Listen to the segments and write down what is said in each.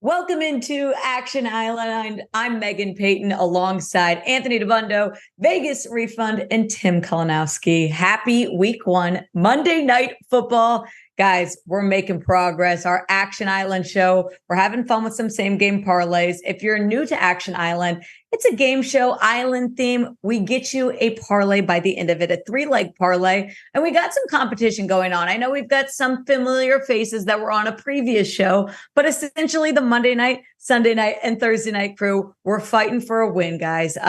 Welcome into Action Island. I'm Meghan Payton alongside Anthony Dabbundo, Vegas Refund, and Tim Kalinowski. Happy week one, Monday Night Football. Guys, we're making progress. Our Action Island show, we're having fun with some same-game parlays. If you're new to Action Island, it's a game show, island theme. We get you a parlay by the end of it, a 3-leg parlay. And we got some competition going on. I know we've got some familiar faces that were on a previous show, but essentially the Monday night, Sunday night, and Thursday night crew, we're fighting for a win, guys.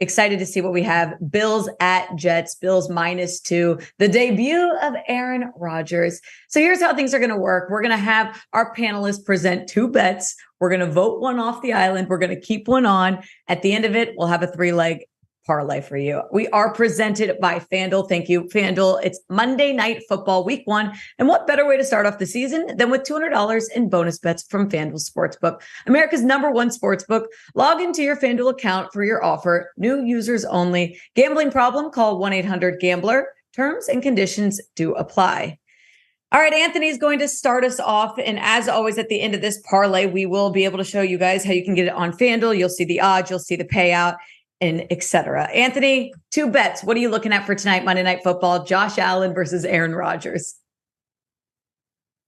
Excited to see what we have. Bills at Jets, Bills -2, the debut of Aaron Rodgers. So here's how things are going to work. We're going to have our panelists present 2 bets. We're going to vote one off the island. We're going to keep one on. At the end of it, we'll have a 3-leg parlay for you. We are presented by FanDuel. Thank you, FanDuel. It's Monday Night Football week 1. And what better way to start off the season than with $200 in bonus bets from FanDuel Sportsbook, America's #1 sportsbook. Log into your FanDuel account for your offer. New users only. Gambling problem? Call 1-800-GAMBLER. Terms and conditions do apply. All right, Anthony's going to start us off. And as always, at the end of this parlay, we will be able to show you guys how you can get it on FanDuel. You'll see the odds, you'll see the payout, and etc. Anthony, 2 bets. What are you looking at for tonight, Monday Night Football? Josh Allen versus Aaron Rodgers.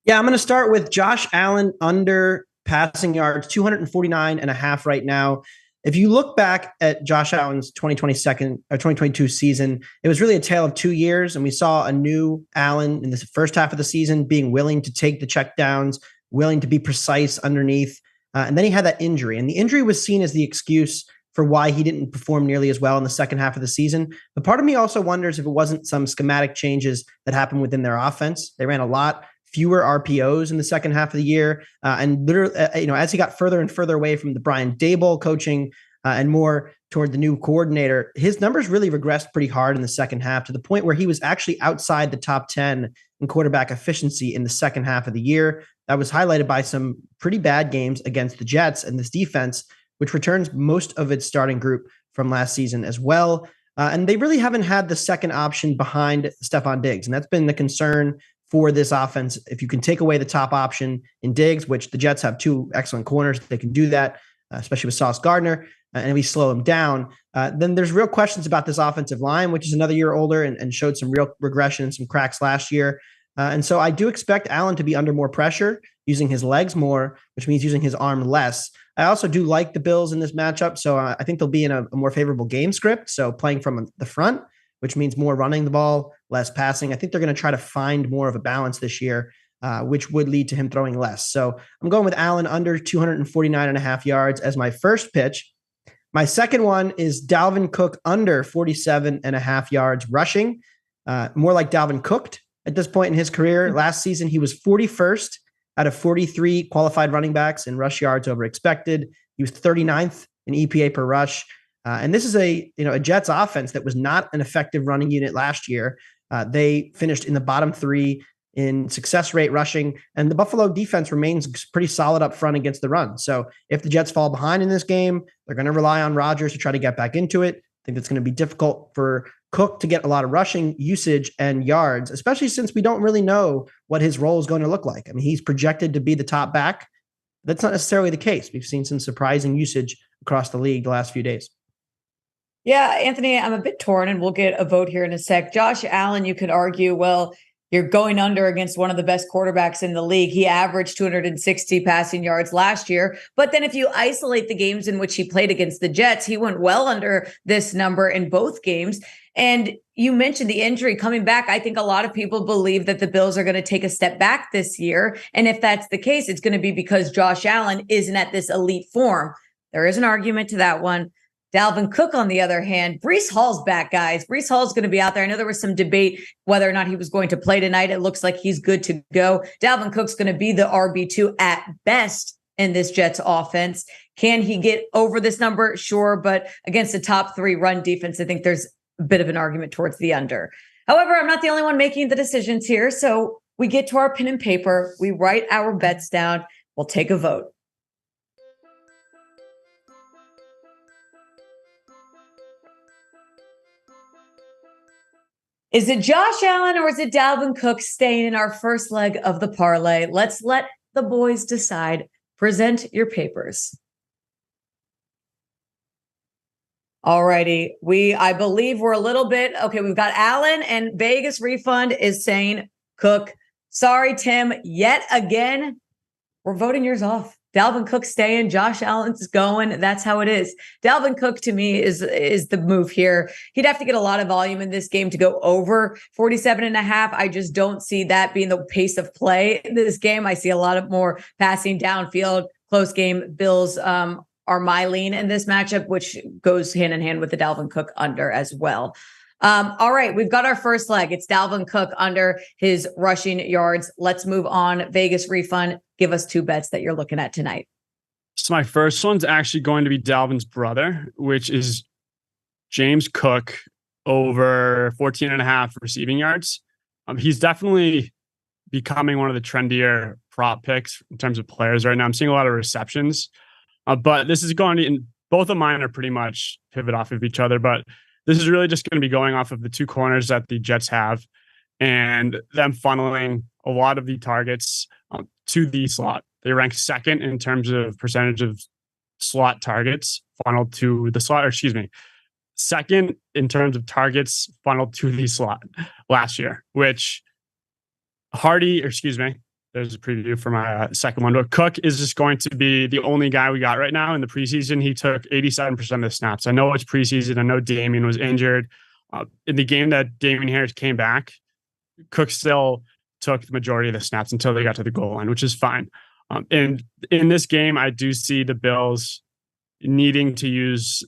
Yeah, I'm going to start with Josh Allen under passing yards, 249.5 right now. If you look back at Josh Allen's 2022 season, it was really a tale of 2 years, and we saw a new Allen in the first half of the season being willing to take the checkdowns, willing to be precise underneath, and then he had that injury, and the injury was seen as the excuse for why he didn't perform nearly as well in the second half of the season. But part of me also wonders if it wasn't some schematic changes that happened within their offense. They ran a lot fewer RPOs in the second half of the year. And literally, as he got further and further away from the Brian Daboll coaching and more toward the new coordinator, his numbers really regressed pretty hard in the second half to the point where he was actually outside the top 10 in quarterback efficiency in the second half of the year. That was highlighted by some pretty bad games against the Jets and this defense, which returns most of its starting group from last season as well. And they really haven't had the second option behind Stefon Diggs. And that's been the concern for this offense. If you can take away the top option in Diggs, which the Jets have 2 excellent corners, they can do that, especially with Sauce Gardner, and we slow him down, then there's real questions about this offensive line, which is another year older and showed some real regression and some cracks last year. And so I do expect Allen to be under more pressure, using his legs more, which means using his arm less. I also do like the Bills in this matchup, so I think they'll be in a more favorable game script. So playing from the front, which means more running the ball, less passing. I think they're going to try to find more of a balance this year, which would lead to him throwing less. So I'm going with Allen under 249.5 yards as my first pitch. My second one is Dalvin Cook under 47.5 yards rushing, more like Dalvin cooked at this point in his career. Last season, he was 41st out of 43 qualified running backs in rush yards over expected. He was 39th in EPA per rush. And this is a Jets offense that was not an effective running unit last year. They finished in the bottom 3 in success rate rushing, and the Buffalo defense remains pretty solid up front against the run. So if the Jets fall behind in this game, they're going to rely on Rodgers to try to get back into it. I think it's going to be difficult for Cook to get a lot of rushing usage and yards, especially since we don't really know what his role is going to look like. I mean, he's projected to be the top back. That's not necessarily the case. We've seen some surprising usage across the league the last few days. Yeah, Anthony, I'm a bit torn, and we'll get a vote here in a sec. Josh Allen, you could argue, well, you're going under against one of the best quarterbacks in the league. He averaged 260 passing yards last year. But then if you isolate the games in which he played against the Jets, he went well under this number in both games. And you mentioned the injury coming back. I think a lot of people believe that the Bills are going to take a step back this year. And if that's the case, it's going to be because Josh Allen isn't at this elite form. There is an argument to that one. Dalvin Cook, on the other hand, Breece Hall's back, guys. Breece Hall's going to be out there. I know there was some debate whether or not he was going to play tonight. It looks like he's good to go. Dalvin Cook's going to be the RB2 at best in this Jets offense. Can he get over this number? Sure. But against the top 3 run defense, I think there's a bit of an argument towards the under. However, I'm not the only one making the decisions here. So we get to our pen and paper. We write our bets down. We'll take a vote. Is it Josh Allen or is it Dalvin Cook staying in our first leg of the parlay? Let's let the boys decide Present your papers. All righty. I believe we're a little bit, okay, we've got Allen, and Vegas Refund is saying Cook. Sorry, Tim, yet again, we're voting yours off. Dalvin Cook staying, Josh Allen's going. That's how it is. Dalvin Cook to me is the move here. He'd have to get a lot of volume in this game to go over 47.5. I just don't see that being the pace of play in this game. I see a lot of more passing downfield, close game. Bills are my lean in this matchup, which goes hand in hand with the Dalvin Cook under as well. All right, we've got our first leg. It's Dalvin Cook under his rushing yards. Let's move on. Vegas Refund, give us 2 bets that you're looking at tonight. So my first one's actually going to be Dalvin's brother, which is James Cook over 14.5 receiving yards. He's definitely becoming one of the trendier prop picks in terms of players right now. I'm seeing a lot of receptions, but this is going to, and both of mine are pretty much pivot off of each other, but this is really just going to be going off of the 2 corners that the Jets have and them funneling a lot of the targets to the slot. They rank second in terms of percentage of slot targets funneled to the slot, or excuse me, second in terms of targets funneled to the slot last year, which there's a preview for my second one. But Cook is just going to be the only guy we got right now in the preseason. He took 87% of the snaps. I know it's preseason. I know Damian was injured. In the game that Damian Harris came back, Cook still took the majority of the snaps until they got to the goal line, which is fine. And in this game, I do see the Bills needing to use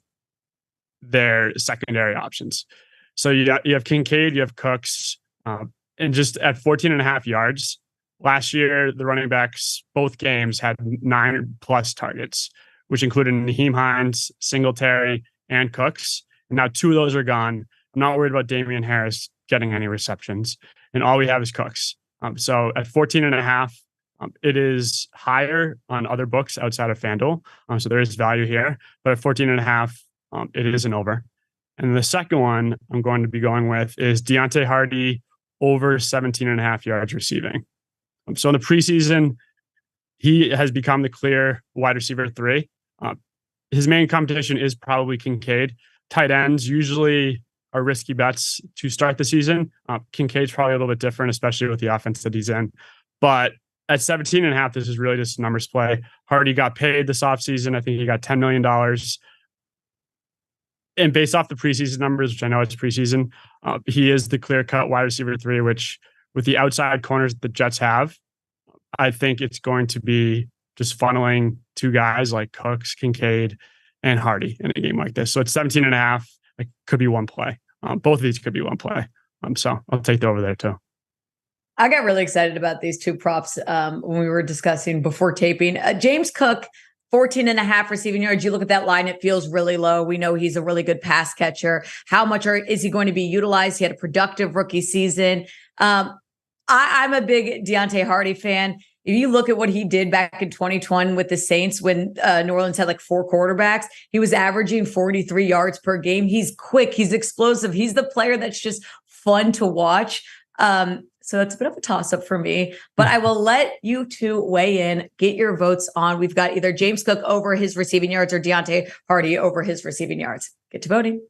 their secondary options. So you have Kincaid, you have Cooks, and just at 14.5 yards, last year, the running backs, both games had 9+ targets, which included Nyheim Hines, Singletary, and Cooks. And now 2 of those are gone. I'm not worried about Damian Harris getting any receptions. And all we have is Cooks. So at 14.5, it is higher on other books outside of FanDuel. So there is value here. But at 14.5, it is an over. And the second one I'm going to be going with is Deontay Hardy over 17.5 yards receiving. So in the preseason, he has become the clear wide receiver 3. His main competition is probably Kincaid. Tight ends usually are risky bets to start the season. Kincaid's probably a little bit different, especially with the offense that he's in. But at 17.5, this is really just a numbers play. Hardy got paid this offseason. I think he got $10 million. And based off the preseason numbers, which I know it's preseason, he is the clear-cut wide receiver 3, which with the outside corners that the Jets have, I think it's going to be just funneling 2 guys like Cooks, Kincaid, and Hardy in a game like this. So it's 17.5. It could be one play. Both of these could be one play. So I'll take the over there too. I got really excited about these 2 props when we were discussing before taping. James Cook, 14.5 receiving yards. You look at that line, it feels really low. We know he's a really good pass catcher. How much is he going to be utilized? He had a productive rookie season. I'm a big Deontay Hardy fan. If you look at what he did back in 2020 with the Saints when New Orleans had like 4 quarterbacks, he was averaging 43 yards per game. He's quick. He's explosive. He's the player that's just fun to watch. So it's a bit of a toss-up for me, but I will let you 2 weigh in, get your votes on. We've got either James Cook over his receiving yards or Deontay Hardy over his receiving yards. Get to voting.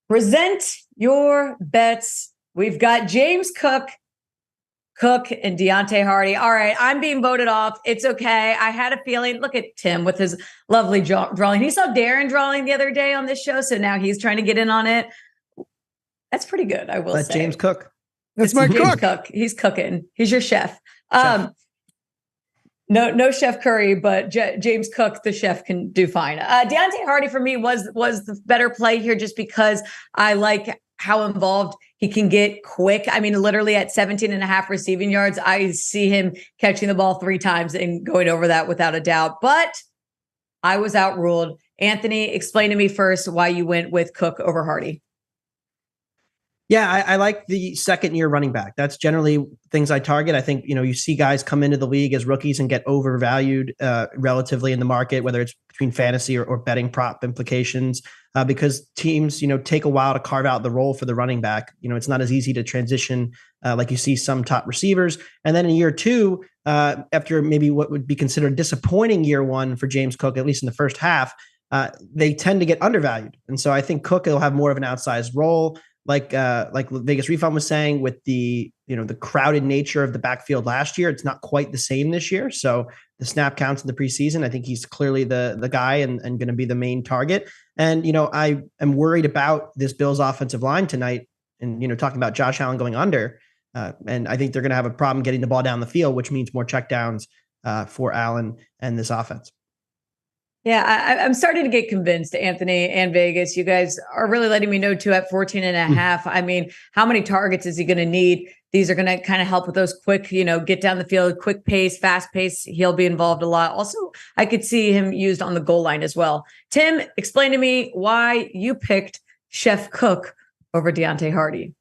Present your bets. We've got James Cook, and Deontay Hardy. All right, I'm being voted off. It's okay. I had a feeling. Look at Tim with his lovely drawing. He saw Darren drawing the other day on this show, so now he's trying to get in on it. That's pretty good, I will say. James Cook. That's my James cook. He's cooking. He's your chef. No Chef Curry, but James Cook, the chef, can do fine. Deontay Hardy for me was the better play here just because I like how involved he can get quick. I mean, literally at 17.5 receiving yards, I see him catching the ball 3 times and going over that without a doubt. But I was outruled. Anthony, explain to me first why you went with Cook over Hardy. Yeah, I like the second year running back. That's generally things I target. I think, you see guys come into the league as rookies and get overvalued relatively in the market, whether it's between fantasy or betting prop implications, because teams, take a while to carve out the role for the running back. It's not as easy to transition like you see some top receivers. And then in year two, after maybe what would be considered disappointing year one for James Cook, at least in the first half, they tend to get undervalued. And so I think Cook will have more of an outsized role. Like Vegas Refund was saying, with the crowded nature of the backfield last year, it's not quite the same this year. So the snap counts in the preseason, I think he's clearly the guy and going to be the main target. And I am worried about this Bills offensive line tonight. And talking about Josh Allen going under, and I think they're going to have a problem getting the ball down the field, which means more checkdowns for Allen and this offense. Yeah, I'm starting to get convinced, Anthony and Vegas. You guys are really letting me know too at 14 and a half. I mean, how many targets is he going to need? These are going to kind of help with those quick, get down the field, quick pace, fast pace. He'll be involved a lot. Also, I could see him used on the goal line as well. Tim, explain to me why you picked Chef Cook over Deontay Hardy.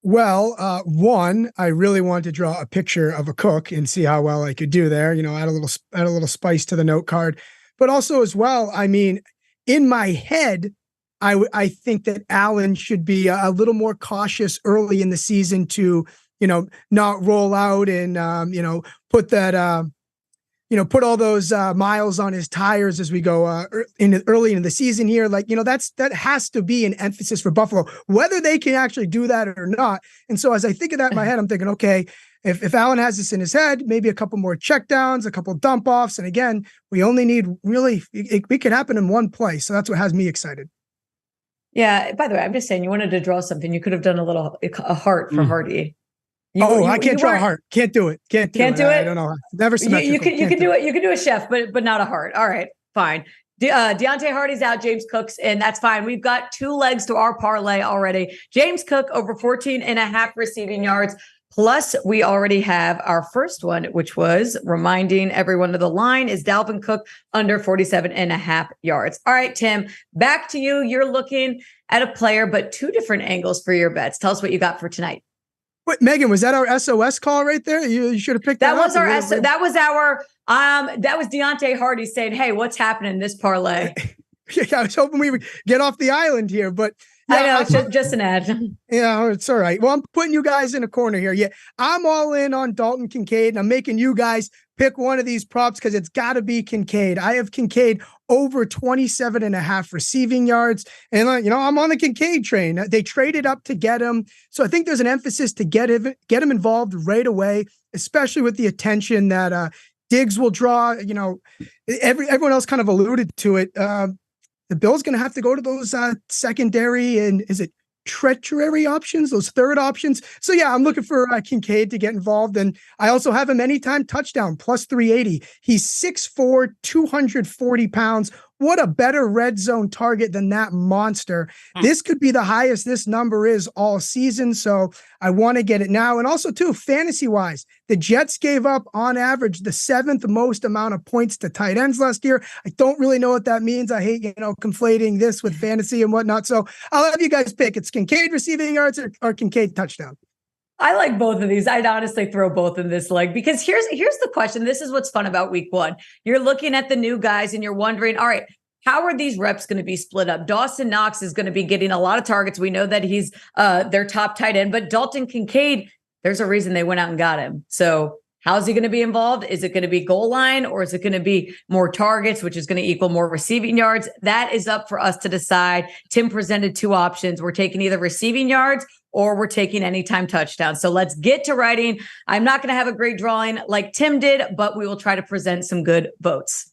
Well, one, I really wanted to draw a picture of a cook and see how well I could do there. Add a little spice to the note card. But also as well, I mean, in my head, I think that Allen should be a little more cautious early in the season to, not roll out and, put that, put all those miles on his tires as we go early into the season here. That has to be an emphasis for Buffalo, whether they can actually do that or not. And so as I think of that in my head, I'm thinking, okay, if Allen has this in his head, maybe a couple more checkdowns, a couple dump offs. And again, we only need it could happen in one play. So that's what has me excited. Yeah. By the way, I'm just saying, you wanted to draw something. You could have done a heart for Hardy. I can't draw a heart. Can't do it. Can't do it. I don't know. Never symmetrical. You can do it. You can do a chef, but not a heart. All right, fine. Deontay Hardy's out. James Cook's in. That's fine. We've got two legs to our parlay already. James Cook over 14 and a half receiving yards. Plus, we already have our first one, which was reminding everyone of the line is Dalvin Cook under 47 and a half yards. All right, Tim, back to you. You're looking at a player, but two different angles for your bets. Tell us what you got for tonight. Wait, Megan, was that our SOS call right there? You should have picked that up. That was Deontay Hardy saying, "Hey, what's happening in this parlay?" I was hoping we would get off the island here, but yeah, I know it's just an ad. Yeah, it's all right. Well, I'm putting you guys in a corner here. Yeah, I'm all in on Dalton Kincaid, and I'm making you guys pick one of these props because it's got to be Kincaid. I have Kincaid over 27 and a half receiving yards. And, I'm on the Kincaid train. They traded up to get him. So I think there's an emphasis to get him involved right away, especially with the attention that Diggs will draw. Everyone else kind of alluded to it. The Bills going to have to go to those secondary and is it treachery options, those third options. So yeah, I'm looking for Kincaid to get involved. And I also have him anytime touchdown plus 380. He's 6'4", 240 pounds. What a better red zone target than that monster. This could be the highest this number is all season. So I want to get it now. And also too, fantasy wise, the Jets gave up on average the 7th most amount of points to tight ends last year. I don't really know what that means. I hate, conflating this with fantasy and whatnot. So I'll have you guys pick. It's Kincaid receiving yards or Kincaid touchdown. I like both of these. I'd honestly throw both in this leg because here's the question. This is what's fun about week one. You're looking at the new guys and you're wondering, all right, how are these reps going to be split up? Dawson Knox is going to be getting a lot of targets. We know that he's their top tight end, but Dalton Kincaid, there's a reason they went out and got him. So how's he going to be involved? Is it going to be goal line or is it going to be more targets, which is going to equal more receiving yards? That is up for us to decide. Tim presented two options. We're taking either receiving yards or we're taking anytime touchdown. So let's get to writing. I'm not going to have a great drawing like Tim did, but we will try to present some good votes.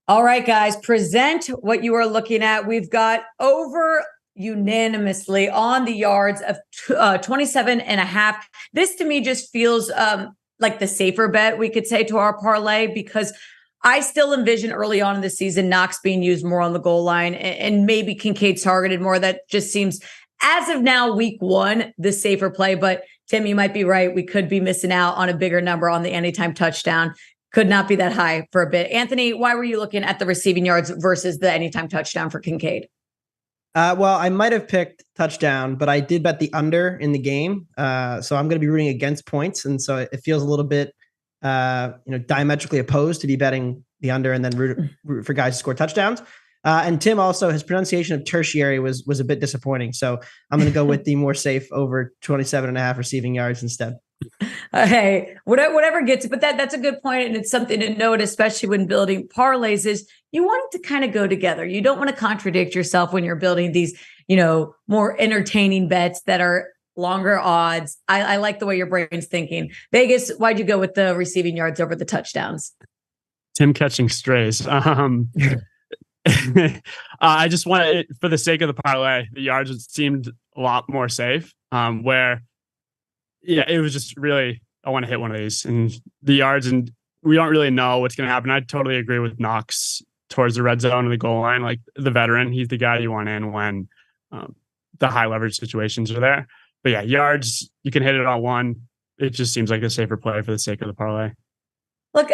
All right, guys, present what you are looking at. We've got over unanimously on the yards of 27 and a half. This to me just feels like the safer bet, we could say, to our parlay, because I still envision early on in the season Knox being used more on the goal line and maybe Kincaid's targeted more. That just seems, as of now, week one, the safer play. But Tim, you might be right. We could be missing out on a bigger number on the anytime touchdown. could not be that high for a bit. Anthony, why were you looking at the receiving yards versus the anytime touchdown for Kincaid? Well, I might have picked touchdown, but I did bet the under in the game. So I'm going to be rooting against points. And so it feels a little bit, diametrically opposed to be betting the under and then root for guys to score touchdowns. And Tim also, his pronunciation of tertiary was a bit disappointing. So I'm going to go with the more safe over 27.5 receiving yards instead. Hey, whatever gets it. But that's a good point. And it's something to note, especially when building parlays, is you want it to kind of go together. You don't want to contradict yourself when you're building these, more entertaining bets that are longer odds. I like the way your brain's thinking. Vegas, why'd you go with the receiving yards over the touchdowns? Tim catching strays. I just want it for the sake of the parlay. The yards seemed a lot more safe. It was just really, I want to hit one of these and the yards, and we don't really know what's going to happen. I totally agree with Knox towards the red zone and the goal line. Like the veteran, he's the guy you want in when the high leverage situations are there. But yeah, yards, you can hit it on one. It just seems like a safer play for the sake of the parlay. Look,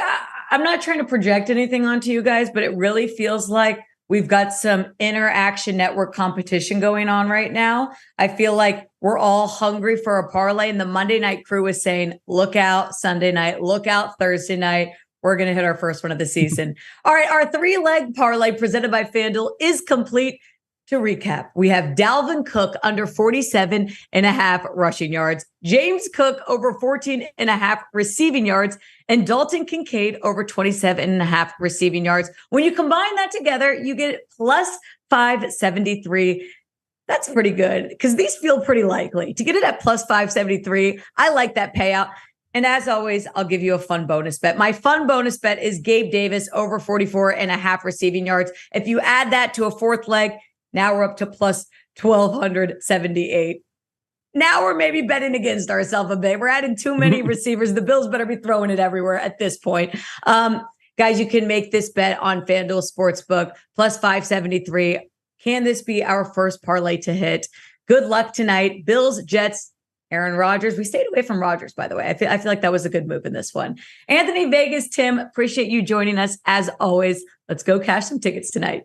I'm not trying to project anything onto you guys, but it really feels like we've got some interaction network competition going on right now. I feel like we're all hungry for a parlay, and the Monday night crew is saying, look out Sunday night, look out Thursday night. We're going to hit our first one of the season. All right, our 3-leg parlay presented by FanDuel is complete. To recap, we have Dalvin Cook under 47.5 rushing yards, James Cook over 14.5 receiving yards, and Dalton Kincaid over 27.5 receiving yards. When you combine that together, you get plus 573. That's pretty good because these feel pretty likely. To get it at plus 573, I like that payout. And as always, I'll give you a fun bonus bet. My fun bonus bet is Gabe Davis over 44.5 receiving yards. If you add that to a fourth leg, now we're up to plus 1,278. Now we're maybe betting against ourselves a bit. We're adding too many receivers. The Bills better be throwing it everywhere at this point. Guys, you can make this bet on FanDuel Sportsbook, plus 573. Can this be our first parlay to hit? Good luck tonight. Bills, Jets, Aaron Rodgers. We stayed away from Rodgers, by the way. I feel like that was a good move in this one. Anthony, Vegas, Tim, appreciate you joining us as always. Let's go cash some tickets tonight.